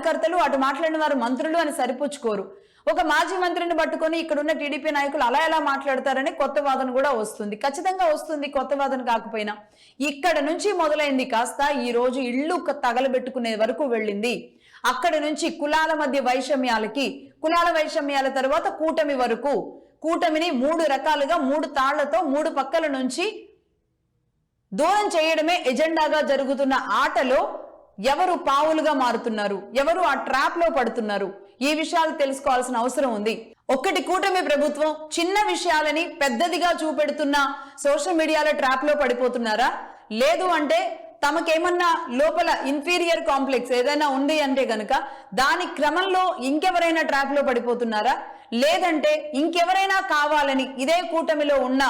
కార్యకర్తలు, అటు మాట్లాడిన వారు మంత్రులు అని సరిపుచ్చుకోరు. ఒక మాజీ మంత్రిని పట్టుకొని ఇక్కడున్న టీడీపీ నాయకులు అలా ఎలా మాట్లాడతారని కొత్త వాదన కూడా వస్తుంది. ఖచ్చితంగా వస్తుంది, కొత్త వాదన కాకపోయినా. ఇక్కడ నుంచి మొదలైంది కాస్త ఈ రోజు ఇళ్ళు తగలబెట్టుకునే వరకు వెళ్ళింది. అక్కడ నుంచి కులాల మధ్య వైషమ్యాలకి, కులాల వైషమ్యాల తర్వాత కూటమి వరకు, కూటమిని 3 రకాలుగా 3 తాళ్లతో 3 పక్కల నుంచి దూరం చేయడమే ఎజెండాగా జరుగుతున్న ఆటలో ఎవరు పావులుగా మారుతున్నారు, ఎవరు ఆ ట్రాప్ లో పడుతున్నారు, ఈ విషయాలు తెలుసుకోవాల్సిన అవసరం ఉంది. ఒక్కటి, కూటమి ప్రభుత్వం చిన్న విషయాలని పెద్దదిగా చూపెడుతున్న సోషల్ మీడియాలో ట్రాప్ లో పడిపోతున్నారా? లేదు అంటే తమకేమన్నా లోపల ఇన్ఫీరియర్ కాంప్లెక్స్ ఏదైనా ఉంది అంటే గనక దాని క్రమంలో ఇంకెవరైనా ట్రాప్ లో పడిపోతున్నారా? లేదంటే ఇంకెవరైనా కావాలని, ఇదే కూటమిలో ఉన్న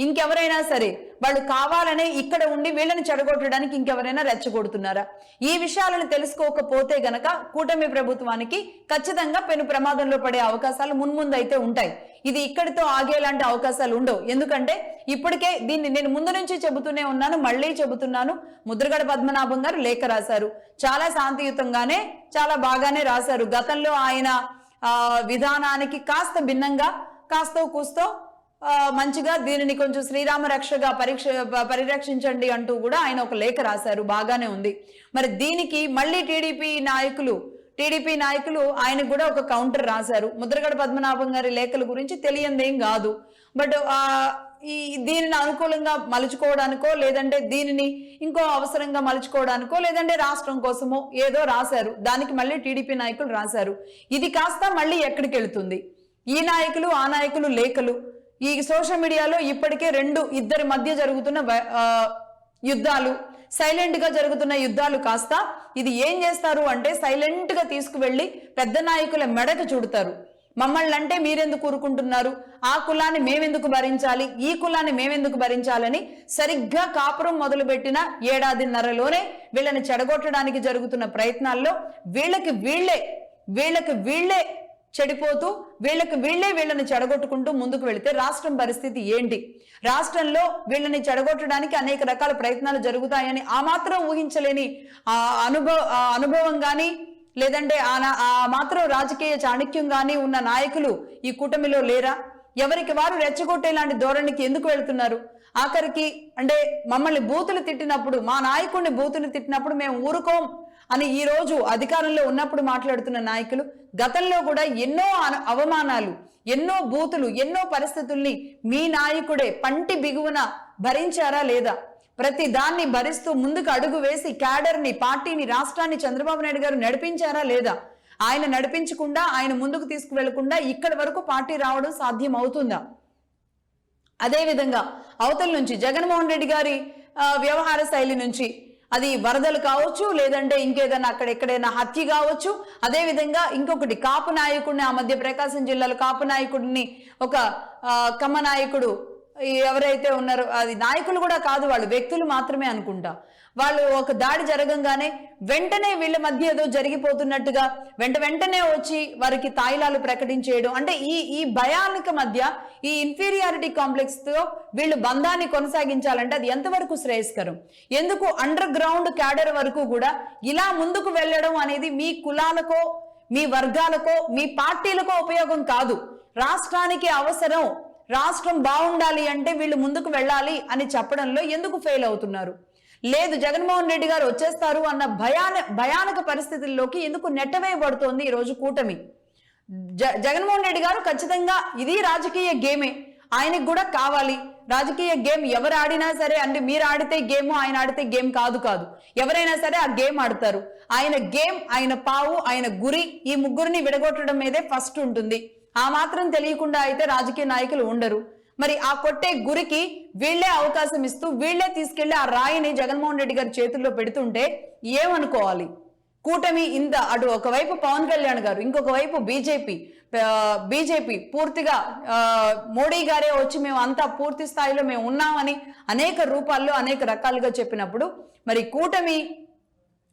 ఇంకెవరైనా సరే వాళ్ళు కావాలనే ఇక్కడ ఉండి వీళ్ళని చెడగొట్టడానికి ఇంకెవరైనా రెచ్చగొడుతున్నారా? ఈ విషయాలను తెలుసుకోకపోతే గనక కూటమి ప్రభుత్వానికి ఖచ్చితంగా పెను ప్రమాదంలో పడే అవకాశాలు మున్ముందు అయితే ఉంటాయి. ఇది ఇక్కడితో ఆగేలాంటి అవకాశాలు ఉండవు. ఎందుకంటే ఇప్పటికే దీన్ని నేను ముందు నుంచి చెబుతూనే ఉన్నాను, మళ్ళీ చెబుతున్నాను. ముద్రగడ పద్మనాభం గారు లేఖ రాశారు, చాలా శాంతియుతంగానే చాలా బాగానే రాశారు. గతంలో ఆయన విధానానికి కాస్త భిన్నంగా కాస్తో కూస్తో మంచిగా దీనిని కొంచెం శ్రీరామ రక్షగా పరిరక్షించండి అంటూ కూడా ఆయన ఒక లేఖ రాశారు, బాగానే ఉంది. మరి దీనికి మళ్ళీ టీడీపీ నాయకులు ఆయనకు కూడా ఒక కౌంటర్ రాశారు. ముద్రగడ పద్మనాభం గారి లేఖల గురించి తెలియందేం కాదు, బట్ దీనిని అనుకూలంగా మలుచుకోవడానికో, లేదంటే దీనిని ఇంకో అవసరంగా మలుచుకోవడానికో, లేదంటే రాష్ట్రం కోసమో ఏదో రాశారు. దానికి మళ్ళీ టీడీపీ నాయకులు రాశారు. ఇది కాస్త మళ్ళీ ఎక్కడికి వెళుతుంది? ఈ నాయకులు ఆ నాయకులు లేఖలు, ఈ సోషల్ మీడియాలో ఇప్పటికే ఇద్దరి మధ్య జరుగుతున్న యుద్ధాలు, సైలెంట్ గా జరుగుతున్న యుద్ధాలు కాస్త ఇది ఏం చేస్తారు అంటే సైలెంట్ గా తీసుకువెళ్ళి పెద్ద నాయకుల మెడకు చుడతారు. మమ్మల్ని అంటే మీరెందుకు ఊరుకుంటున్నారు, ఆ కులాన్ని మేమెందుకు భరించాలి, ఈ కులాన్ని మేమెందుకు భరించాలని సరిగ్గా కాపురం మొదలుపెట్టిన 1.5 ఏడాదిన్నరలోనే వీళ్ళని చెడగొట్టడానికి జరుగుతున్న ప్రయత్నాల్లో వీళ్ళకి వీళ్ళే చెడిపోతూ వీళ్ళని చెడగొట్టుకుంటూ ముందుకు వెళితే రాష్ట్రం పరిస్థితి ఏంటి? రాష్ట్రంలో వీళ్ళని చెడగొట్టడానికి అనేక రకాల ప్రయత్నాలు జరుగుతాయని ఆ మాత్రం ఊహించలేని అనుభవం కానీ, లేదంటే ఆ మాత్రం రాజకీయ చాణక్యం కానీ ఉన్న నాయకులు ఈ కూటమిలో లేరా? ఎవరికి వారు రెచ్చగొట్టేలాంటి ధోరణికి ఎందుకు వెళుతున్నారు? ఆఖరికి అంటే మమ్మల్ని బూతులు తిట్టినప్పుడు, మా నాయకుడిని బూతులు తిట్టినప్పుడు మేము ఊరుకోం అని ఈ రోజు అధికారంలో ఉన్నప్పుడు మాట్లాడుతున్న నాయకులు గతంలో కూడా ఎన్నో అవమానాలు, ఎన్నో బూతులు, ఎన్నో పరిస్థితుల్ని మీ నాయకుడే పంటి బిగువన భరించారా లేదా? ప్రతి దాన్ని భరిస్తూ ముందుకు అడుగు వేసి క్యాడర్ని, పార్టీని, రాష్ట్రాన్ని చంద్రబాబు నాయుడు గారు నడిపించారా లేదా? ఆయన నడిపించకుండా, ఆయన ముందుకు తీసుకువెళ్లకుండా ఇక్కడి వరకు పార్టీ రావడం సాధ్యం అవుతుందా? అదేవిధంగా అవతల నుంచి జగన్మోహన్ రెడ్డి గారి వ్యవహార శైలి నుంచి, అది వరదలు కావచ్చు, లేదంటే ఇంకేదైనా అక్కడ ఎక్కడైనా హత్య కావచ్చు. అదేవిధంగా ఇంకొకటి కాపు నాయకుడిని, ఆ మధ్య ప్రకాశం జిల్లాలో కాపు నాయకుడిని ఒక కమ్మ నాయకుడు ఎవరైతే ఉన్నారో, అది నాయకులు కూడా కాదు, వాళ్ళు వ్యక్తులు మాత్రమే అనుకుంటా, వాళ్ళు ఒక దాడి జరగంగానే వెంటనే వీళ్ళ మధ్య ఏదో జరిగిపోతున్నట్టుగా వెంటనే వచ్చి వారికి తాయిలాలు ప్రకటించేయడం, అంటే ఈ భయానిక మధ్య ఈ ఇన్ఫీరియారిటీ కాంప్లెక్స్ తో వీళ్ళు బంధాన్ని కొనసాగించాలంటే అది ఎంతవరకు శ్రేయస్కరం? ఎందుకు అండర్ గ్రౌండ్ క్యాడర్ వరకు కూడా ఇలా ముందుకు వెళ్ళడం అనేది మీ కులాలకో, మీ వర్గాలకో, మీ పార్టీలకో ఉపయోగం కాదు. రాష్ట్రానికి అవసరం, రాష్ట్రం బాగుండాలి అంటే వీళ్ళు ముందుకు వెళ్ళాలి అని చెప్పడంలో ఎందుకు ఫెయిల్ అవుతున్నారు? లేదు, జగన్మోహన్ రెడ్డి గారు వచ్చేస్తారు అన్న భయానక పరిస్థితుల్లోకి ఎందుకు నెట్టవేయబడుతోంది ఈరోజు కూటమి? జగన్మోహన్ రెడ్డి గారు ఖచ్చితంగా ఇది రాజకీయ గేమే, ఆయనకు కూడా కావాలి రాజకీయ గేమ్. ఎవరు ఆడినా సరే, అంటే మీరు ఆడితే గేమ్, ఆయన ఆడితే గేమ్ కాదు, ఎవరైనా సరే ఆ గేమ్ ఆడతారు. ఆయన గేమ్, ఆయన పావు, ఆయన గురి, ఈ ముగ్గురిని విడగొట్టడం మీదే ఫస్ట్ ఉంటుంది. ఆ మాత్రం తెలియకుండా అయితే రాజకీయ నాయకులు ఉండరు. మరి ఆ కొట్టే గురికి వీళ్లే అవకాశం ఇస్తూ వీళ్లే తీసుకెళ్లి ఆ రాయిని జగన్మోహన్ రెడ్డి గారి చేతుల్లో పెడుతుంటే ఏమనుకోవాలి? కూటమి ఇంత అటు ఒకవైపు పవన్ కళ్యాణ్ గారు, ఇంకొక వైపు బీజేపీ పూర్తిగా మోడీ గారే వచ్చి మేము అంతా పూర్తి స్థాయిలో మేము ఉన్నామని అనేక రూపాల్లో అనేక రకాలుగా చెప్పినప్పుడు మరి కూటమి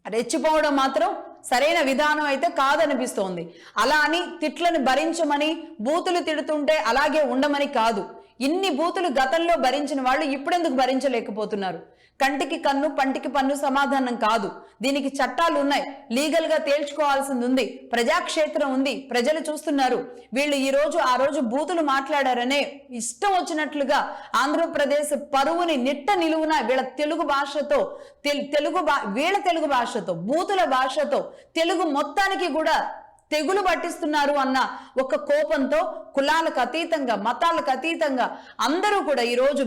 రెచ్చిపోవడం మాత్రం సరైన విధానం అయితే కాదనిపిస్తోంది. అలా అని తిట్లను భరించమని, బూతులు తిడుతుంటే అలాగే ఉండమని కాదు. ఇన్ని బూతులు గతంలో భరించిన వాళ్ళు ఇప్పుడెందుకు భరించలేకపోతున్నారు? కంటికి కన్ను పంటికి పన్ను సమాధానం కాదు. దీనికి చట్టాలు ఉన్నాయి, లీగల్ గా తేల్చుకోవాల్సింది ఉంది, ప్రజాక్షేత్రం ఉంది, ప్రజలు చూస్తున్నారు. వీళ్ళు ఈ రోజు ఆ రోజు బూతులు మాట్లాడారనే ఇష్టం వచ్చినట్లుగా ఆంధ్రప్రదేశ్ పరువుని నిట్ట నిలువున వీళ్ళ తెలుగు భాషతో వీళ్ళ తెలుగు భాషతో బూతుల భాషతో తెలుగు మొత్తానికి కూడా తెగులు పట్టిస్తున్నారు అన్న ఒక కోపంతో కులాలకు అతీతంగా మతాలకు అతీతంగా అందరూ కూడా ఈరోజు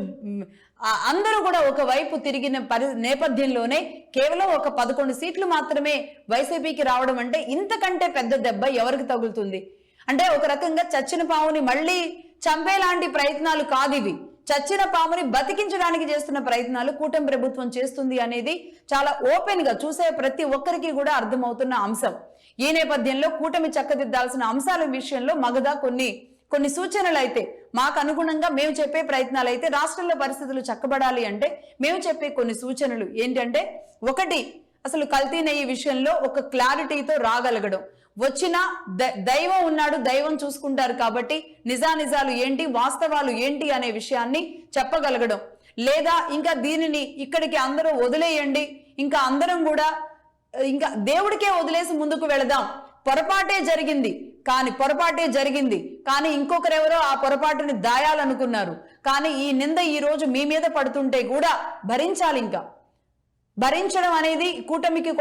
అందరూ కూడా ఒకవైపు తిరిగిన నేపథ్యంలోనే కేవలం ఒక 11 సీట్లు మాత్రమే వైసీపీకి రావడం అంటే ఇంతకంటే పెద్ద దెబ్బ ఎవరికి తగులుతుంది? అంటే ఒక రకంగా చచ్చిన పాముని మళ్ళీ చంపేలాంటి ప్రయత్నాలు కాదు ఇవి. చచ్చిన పాముని బతికించడానికి చేస్తున్న ప్రయత్నాలు కూటమి ప్రభుత్వం చేస్తుంది అనేది చాలా ఓపెన్ గా చూసే ప్రతి ఒక్కరికి కూడా అర్థమవుతున్న అంశం. ఈ నేపథ్యంలో కూటమి చక్కదిద్దాల్సిన అంశాల విషయంలో మగధ కొన్ని సూచనలు అయితే మాకు అనుగుణంగా మేము చెప్పే ప్రయత్నాలు అయితే రాష్ట్రంలో పరిస్థితులు చక్కబడాలి అంటే మేము చెప్పే కొన్ని సూచనలు ఏంటంటే, ఒకటి, అసలు కల్తీ నెయ్యి విషయంలో ఒక క్లారిటీతో రాగలగడం. వచ్చిన దైవం ఉన్నాడు, దైవం చూసుకుంటారు కాబట్టి నిజానిజాలు ఏంటి వాస్తవాలు ఏంటి అనే విషయాన్ని చెప్పగలగడం. లేదా ఇంకా దీనిని ఇక్కడికి అందరూ వదిలేయండి, ఇంకా అందరం కూడా ఇంకా దేవుడికే వదిలేసి ముందుకు వెళదాం, పొరపాటే జరిగింది కానీ ఇంకొకరెవరో ఆ పొరపాటుని దాయాలనుకున్నారు, కానీ ఈ నింద ఈ రోజు మీ మీద పడుతుంటే కూడా భరించాలి. ఇంకా భరించడం అనేది కూటమికి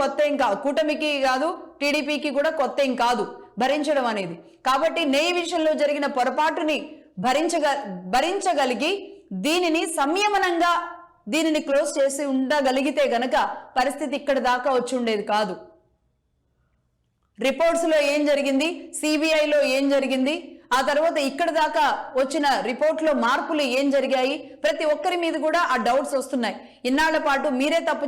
కాదు, టీడీపీకి కూడా కొత్త ఏం కాదు భరించడం అనేది. కాబట్టి నెయ్యి విషయంలో జరిగిన పొరపాటుని భరించగలిగి దీనిని సంయమనంగా దీనిని క్లోజ్ చేసి ఉండగలిగితే గనక పరిస్థితి ఇక్కడ దాకా వచ్చి ఉండేది కాదు. రిపోర్ట్స్ లో ఏం జరిగింది, సిబిఐలో ఏం జరిగింది, ఆ తర్వాత ఇక్కడ దాకా వచ్చిన రిపోర్ట్ లో మార్పులు ఏం జరిగాయి, ప్రతి ఒక్కరి మీద కూడా ఆ డౌట్స్ వస్తున్నాయి. ఇన్నాళ్ల పాటు మీరే తప్పు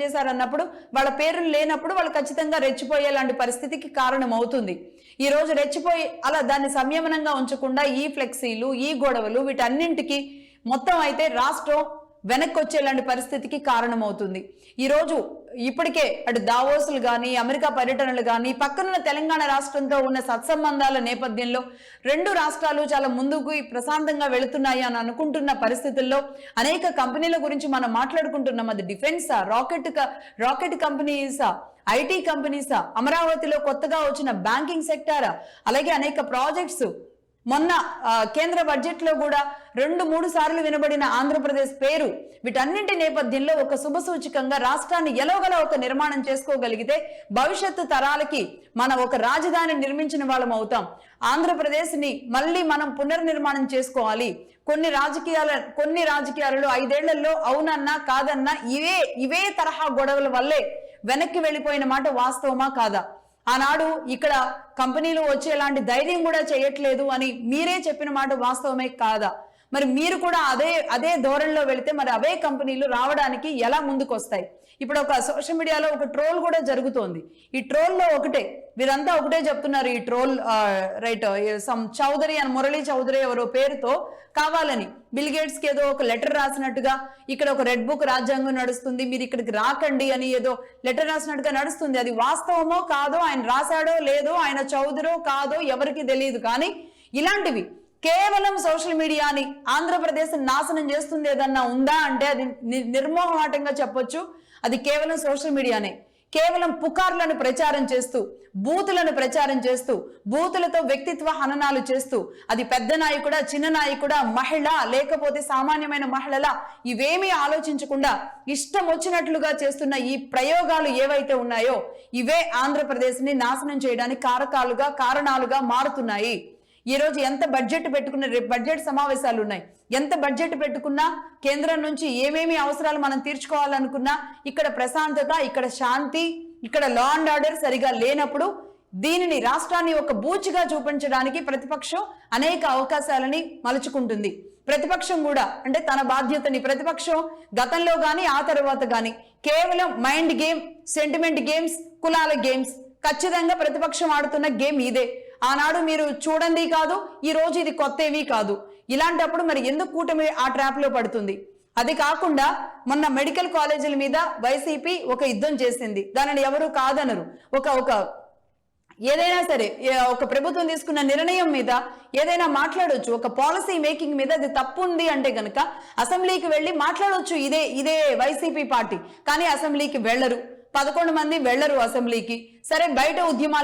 చేశారు అన్నప్పుడు వాళ్ళ పేర్లు లేనప్పుడు వాళ్ళు ఖచ్చితంగా రెచ్చిపోయేలాంటి పరిస్థితికి కారణం అవుతుంది. ఈ రోజు రెచ్చిపోయి అలా దాన్ని సంయమనంగా ఉంచకుండా ఈ ఫ్లెక్సీలు ఈ గొడవలు వీటన్నింటికి మొత్తం అయితే రాష్ట్రం వెనక్కి వచ్చేలాంటి పరిస్థితికి కారణమవుతుంది. ఈరోజు ఇప్పటికే అటు దావోసులు కానీ అమెరికా పర్యటనలు కానీ పక్కనున్న తెలంగాణ రాష్ట్రంతో ఉన్న సత్సంబంధాల నేపథ్యంలో రెండు రాష్ట్రాలు చాలా ముందుకు ప్రశాంతంగా వెళుతున్నాయి అని అనుకుంటున్న పరిస్థితుల్లో అనేక కంపెనీల గురించి మనం మాట్లాడుకుంటున్నాం. అది డిఫెన్సా, రాకెట్ కంపెనీసా, ఐటీ కంపెనీసా, అమరావతిలో కొత్తగా వచ్చిన బ్యాంకింగ్ సెక్టారా, అలాగే అనేక ప్రాజెక్ట్స్, మొన్న కేంద్ర బడ్జెట్ లో కూడా 2-3 సార్లు వినబడిన ఆంధ్రప్రదేశ్ పేరు, వీటన్నింటి నేపథ్యంలో ఒక శుభ సూచికంగా రాష్ట్రాన్ని ఎలాగోలా ఒక నిర్మాణం చేసుకోగలిగితే భవిష్యత్తు తరాలకి మనం ఒక రాజధాని నిర్మించిన వాళ్ళం అవుతాం. ఆంధ్రప్రదేశ్ ని మళ్ళీ మనం పునర్నిర్మాణం చేసుకోవాలి. కొన్ని రాజకీయాలలో 5 ఏళ్లలో అవునన్నా కాదన్నా ఇవే తరహా గొడవల వల్లే వెనక్కి వెళ్ళిపోయిన మాట వాస్తవమా కాదా? ఆనాడు ఇక్కడ కంపెనీలు వచ్చేలాంటి ధైర్యం కూడా చేయట్లేదు అని మీరే చెప్పిన మాట వాస్తవమే కాదా? మరి మీరు కూడా అదే ధోరణిలో వెళితే మరి అవే కంపెనీలు రావడానికి ఎలా ముందుకు వస్తాయి? ఇప్పుడు ఒక సోషల్ మీడియాలో ఒక ట్రోల్ కూడా జరుగుతోంది. ఈ ట్రోల్లో వీరంతా ఒకటే చెప్తున్నారు. ఈ ట్రోల్ చౌదరి అని మురళీ చౌదరి ఎవరో పేరుతో కావాలని బిల్ గేట్స్ కి ఏదో ఒక లెటర్ రాసినట్టుగా ఇక్కడ ఒక రెడ్ బుక్ రాజ్యాంగం నడుస్తుంది, మీరు ఇక్కడికి రాకండి అని ఏదో లెటర్ రాసినట్టుగా నడుస్తుంది. అది వాస్తవమో కాదో, ఆయన రాశాడో లేదో, ఆయన చౌదరో కాదో ఎవరికి తెలియదు. కానీ ఇలాంటివి కేవలం సోషల్ మీడియాని ఆంధ్రప్రదేశ్ నాశనం చేస్తుంది ఏదన్నా ఉందా అంటే అది నిర్మోహమాటంగా చెప్పొచ్చు. అది కేవలం సోషల్ మీడియానే. కేవలం పుకార్లను ప్రచారం చేస్తూ, బూతులను ప్రచారం చేస్తూ, బూతులతో వ్యక్తిత్వ హననాలు చేస్తూ, అది పెద్ద నాయకుడా, చిన్న నాయకుడా, మహిళ లేకపోతే సామాన్యమైన మహిళల ఇవేమీ ఆలోచించకుండా ఇష్టం వచ్చినట్లుగా చేస్తున్న ఈ ప్రయోగాలు ఏవైతే ఉన్నాయో ఇవే ఆంధ్రప్రదేశ్ ని నాశనం చేయడానికి కారణాలుగా మారుతున్నాయి. ఈ రోజు ఎంత బడ్జెట్ పెట్టుకున్న, రేపు బడ్జెట్ సమావేశాలు ఉన్నాయి, ఎంత బడ్జెట్ పెట్టుకున్నా కేంద్రం నుంచి ఏమేమి అవసరాలు మనం తీర్చుకోవాలనుకున్నా ఇక్కడ ప్రశాంతత, ఇక్కడ శాంతి, ఇక్కడ లా అండ్ ఆర్డర్ సరిగా లేనప్పుడు దీనిని రాష్ట్రాన్ని ఒక బూచిగా చూపించడానికి ప్రతిపక్షం అనేక అవకాశాలని మలుచుకుంటుంది. ప్రతిపక్షం కూడా అంటే తన బాధ్యతని ప్రతిపక్షం గతంలో కానీ ఆ తర్వాత కానీ కేవలం మైండ్ గేమ్, సెంటిమెంట్ గేమ్స్, కులాల గేమ్స్, ఖచ్చితంగా ప్రతిపక్షం ఆడుతున్న గేమ్ ఇదే. ఆనాడు మీరు చూడండి కాదు, ఈ రోజు ఇది కొత్త ఏమీ కాదు. ఇలాంటప్పుడు మరి ఎందుకు కూటమి ఆ ట్రాప్ లో పడుతుంది? అది కాకుండా మొన్న మెడికల్ కాలేజీల మీద వైసీపీ ఒక యుద్ధం చేసింది, దానిని ఎవరు కాదనరు. ఒక ఏదైనా సరే ఒక ప్రభుత్వం తీసుకున్న నిర్ణయం మీద ఏదైనా మాట్లాడొచ్చు. ఒక పాలసీ మేకింగ్ మీద అది తప్పు ఉంది అంటే గనక అసెంబ్లీకి వెళ్ళి మాట్లాడొచ్చు. ఇదే వైసీపీ పార్టీ. కానీ అసెంబ్లీకి వెళ్లరు. 11 మంది వెళ్లరు అసెంబ్లీకి. సరే, బయట ఉద్యమాలు